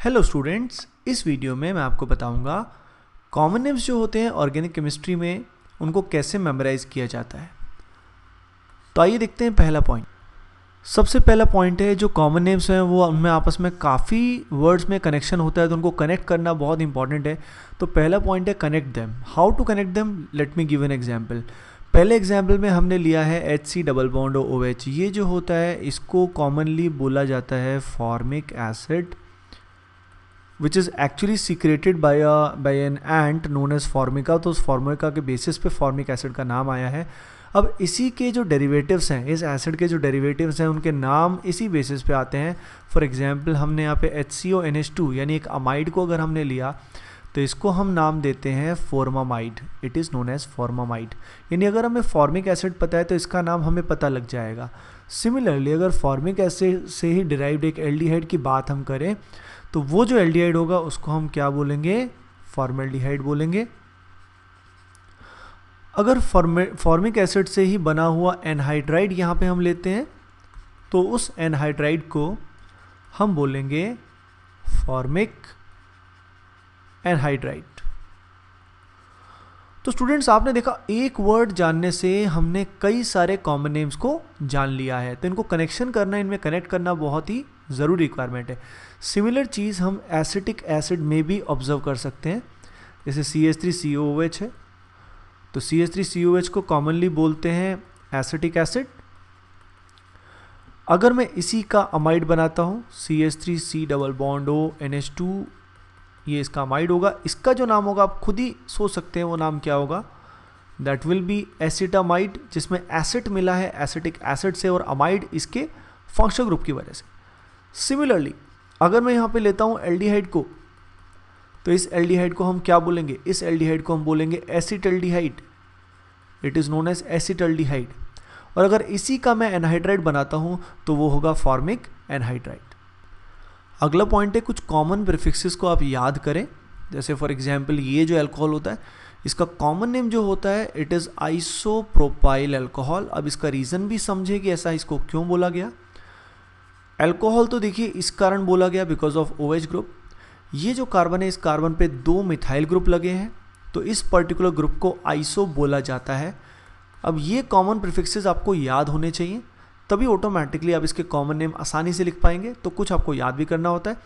Hello students, इस video में मैं आपको बताऊंगा कॉमन नेम्स जो होते हैं ऑर्गेनिक केमिस्ट्री में उनको कैसे मेमोराइज किया जाता है। तो आइए देखते हैं पहला पॉइंट। सबसे पहला पॉइंट है जो कॉमन नेम्स हैं वो उनमें आपस में काफ़ी वर्ड्स में कनेक्शन होता है, तो उनको कनेक्ट करना बहुत इंपॉर्टेंट है। तो पहला पॉइंट है connect them. How to connect them, let me give an example. पहले एग्जाम्पल में हमने लिया है HC डबल बॉन्ड OH। ये जो होता है इसको कॉमनली बोला जाता है formic acid which is actually secreted by an ant known as formica. तो उस फॉर्मिका के बेसिस पे फॉर्मिक एसिड का नाम आया है। अब इसी के जो डेरिवेटिव्स हैं, इस एसिड के जो डेरिवेटिव्स हैं उनके नाम इसी बेसिस पे आते हैं। फॉर एग्जांपल हमने यहाँ पे HCONH2 यानी एक अमाइड को अगर हमने लिया तो इसको हम नाम देते हैं formamide. It is known as formamide. यानी अगर हमें फॉर्मिक एसिड पता है तो इसका नाम हमें पता लग जाएगा। सिमिलरली अगर फॉर्मिक एसिड से ही डिराइव्ड एक एल्डिहाइड की बात हम करें तो वो जो एल्डिहाइड होगा उसको हम क्या बोलेंगे, फॉर्मेल्डिहाइड बोलेंगे। अगर फॉर्मिक एसिड से ही बना हुआ एनहाइड्राइड यहाँ पे हम लेते हैं तो उस एनहाइड्राइड को हम बोलेंगे फॉर्मिक एनहाइड्राइड। तो स्टूडेंट्स आपने देखा एक वर्ड जानने से हमने कई सारे कॉमन नेम्स को जान लिया है। तो इनको कनेक्शन करना, इनमें कनेक्ट करना बहुत ही ज़रूरी रिक्वायरमेंट है। सिमिलर चीज़ हम एसिटिक एसिड में भी ऑब्जर्व कर सकते हैं। जैसे CH3COOH है तो CH3COOH को कॉमनली बोलते हैं एसिटिक एसिड। अगर मैं इसी का अमाइड बनाता हूँ CH3C डबल बॉन्ड ONH2, ये इसका अमाइड होगा। इसका जो नाम होगा आप खुद ही सोच सकते हैं वो नाम क्या होगा। दैट विल बी एसिटामाइड, जिसमें एसिड मिला है एसिटिक एसिड से और अमाइड इसके फंक्शनल ग्रुप की वजह से। सिमिलरली अगर मैं यहाँ पे लेता हूँ एल्डिहाइड को तो इस एल्डिहाइड को हम क्या बोलेंगे, इस एल्डिहाइड को हम बोलेंगे acetaldehyde. It is known as acetaldehyde. और अगर इसी का मैं एनहाइड्राइड बनाता हूँ तो वो होगा फॉर्मिक एनहाइड्राइड। अगला पॉइंट है कुछ कॉमन प्रीफिक्सेस को आप याद करें। जैसे फॉर एग्जांपल ये जो अल्कोहल होता है इसका कॉमन नेम जो होता है इट इज़ आइसोप्रोपाइल अल्कोहल। अब इसका रीज़न भी समझे कि ऐसा इसको क्यों बोला गया। अल्कोहल तो देखिए इस कारण बोला गया बिकॉज ऑफ OH ग्रुप। ये जो कार्बन है इस कार्बन पे 2 मिथाइल ग्रुप लगे हैं तो इस पर्टिकुलर ग्रुप को आइसो बोला जाता है। अब ये कॉमन प्रीफिक्सेस आपको याद होने चाहिए, तभी ऑटोमेटिकली आप इसके कॉमन नेम आसानी से लिख पाएंगे। तो कुछ आपको याद भी करना होता है।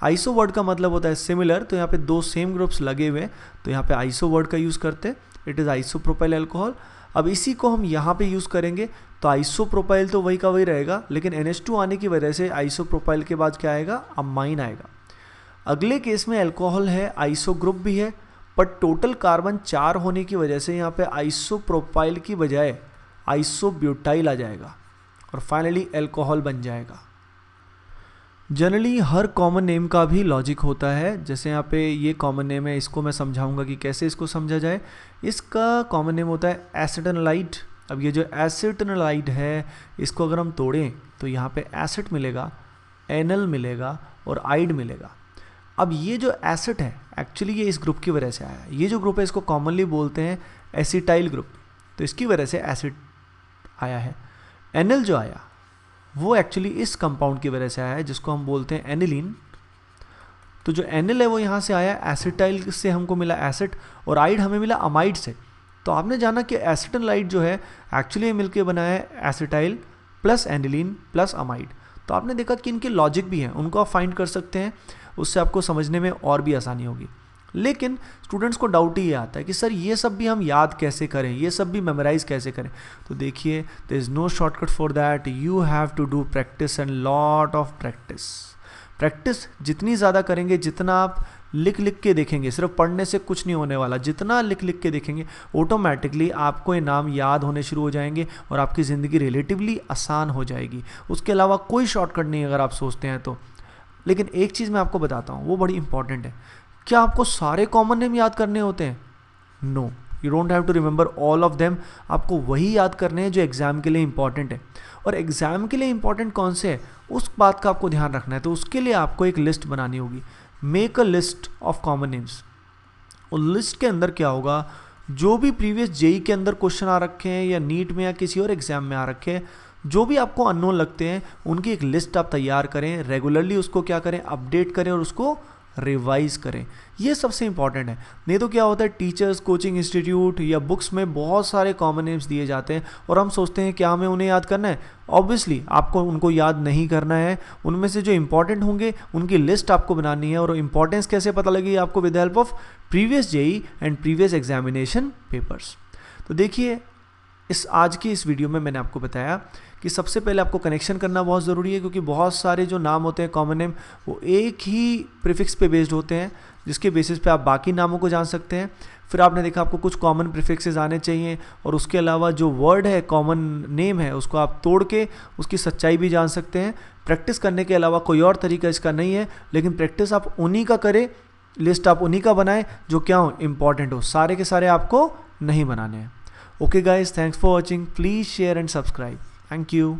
आइसो वर्ड का मतलब होता है सिमिलर, तो यहाँ पे 2 सेम ग्रुप्स लगे हुए हैं तो यहाँ पे आइसो वर्ड का यूज़ करते हैं। It is isopropyl alcohol. अब इसी को हम यहाँ पे यूज़ करेंगे तो आइसोप्रोपाइल तो वही का वही रहेगा, लेकिन NH2 आने की वजह से आइसोप्रोपाइल के बाद क्या आएगा, अमाइन आएगा। अगले केस में अल्कोहल है, आइसो ग्रुप भी है, पर टोटल कार्बन 4 होने की वजह से यहाँ पे आइसोप्रोपाइल की बजाय आइसोब्यूटाइल आ जाएगा और फाइनली अल्कोहल बन जाएगा। जनरली हर कॉमन नेम का भी लॉजिक होता है। जैसे यहाँ पे ये कॉमन नेम है, इसको मैं समझाऊंगा कि कैसे इसको समझा जाए। इसका कॉमन नेम होता है एसिटोनालाइड। अब ये जो एसिटोनालाइड है इसको अगर हम तोड़ें तो यहाँ पे एसिड मिलेगा, एनल मिलेगा और आइड मिलेगा। अब ये जो एसिड है एक्चुअली ये इस ग्रुप की वजह से आया है। ये जो ग्रुप है इसको कॉमनली बोलते हैं एसिटाइल ग्रुप, तो इसकी वजह से एसिड आया है। एनल जो आया वो एक्चुअली इस कंपाउंड की वजह से आया है जिसको हम बोलते हैं एनिलीन। तो जो एनिल है वो यहाँ से आया, एसिटाइल से हमको मिला एसिड और आइड हमें मिला अमाइड से। तो आपने जाना कि एसिटोनालाइड जो है एक्चुअली मिलके बना है acetyl plus aniline plus amide. तो आपने देखा कि इनके लॉजिक भी हैं, उनको आप फाइंड कर सकते हैं, उससे आपको समझने में और भी आसानी होगी। लेकिन स्टूडेंट्स को डाउट ही ये आता है कि सर ये सब भी हम याद कैसे करें, ये सब भी मेमोराइज कैसे करें। तो देखिए there is no shortcut for that. You have to do practice and lot of practice. Practice जितनी ज़्यादा करेंगे, जितना आप लिख लिख के देखेंगे, सिर्फ पढ़ने से कुछ नहीं होने वाला, जितना लिख लिख के देखेंगे ऑटोमेटिकली आपको ये नाम याद होने शुरू हो जाएंगे और आपकी ज़िंदगी रिलेटिवली आसान हो जाएगी। उसके अलावा कोई शॉर्टकट नहीं अगर आप सोचते हैं तो। लेकिन एक चीज़ मैं आपको बताता हूँ वो बड़ी इंपॉर्टेंट है। क्या आपको सारे कॉमन नेम याद करने होते हैं? No, you don't have to remember all of them. आपको वही याद करने हैं जो एग्ज़ाम के लिए इंपॉर्टेंट है। और एग्ज़ाम के लिए इंपॉर्टेंट कौन से है उस बात का आपको ध्यान रखना है। तो उसके लिए आपको एक लिस्ट बनानी होगी। Make a list of common names. और लिस्ट के अंदर क्या होगा, जो भी प्रीवियस JEE के अंदर क्वेश्चन आ रखे हैं या नीट में या किसी और एग्ज़ाम में आ रखे हैं जो भी आपको अननोन लगते हैं उनकी एक लिस्ट आप तैयार करें, रेगुलरली उसको क्या करें, अपडेट करें और उसको रिवाइज करें। ये सबसे इंपॉर्टेंट है। नहीं तो क्या होता है, टीचर्स, कोचिंग इंस्टीट्यूट या बुक्स में बहुत सारे कॉमन नेम्स दिए जाते हैं और हम सोचते हैं क्या हमें उन्हें याद करना है। ऑब्वियसली आपको उनको याद नहीं करना है, उनमें से जो इंपॉर्टेंट होंगे उनकी लिस्ट आपको बनानी है। और इंपॉर्टेंस कैसे पता लगेगी आपको? With help of previous JE and previous examination papers. तो देखिए, आज की इस वीडियो में मैंने आपको बताया कि सबसे पहले आपको कनेक्शन करना बहुत ज़रूरी है, क्योंकि बहुत सारे जो नाम होते हैं कॉमन नेम वो एक ही प्रीफिक्स पे बेस्ड होते हैं, जिसके बेसिस पे आप बाकी नामों को जान सकते हैं। फिर आपने देखा आपको कुछ कॉमन प्रीफिक्सेस आने चाहिए, और उसके अलावा जो वर्ड है, कॉमन नेम है, उसको आप तोड़ के उसकी सच्चाई भी जान सकते हैं। प्रैक्टिस करने के अलावा कोई और तरीका इसका नहीं है, लेकिन प्रैक्टिस आप उन्हीं का करें, लिस्ट आप उन्हीं का बनाएं जो क्या हो, इंपॉर्टेंट हो। सारे के सारे आपको नहीं बनाने हैं। Okay guys, thanks for watching. Please share and subscribe. Thank you.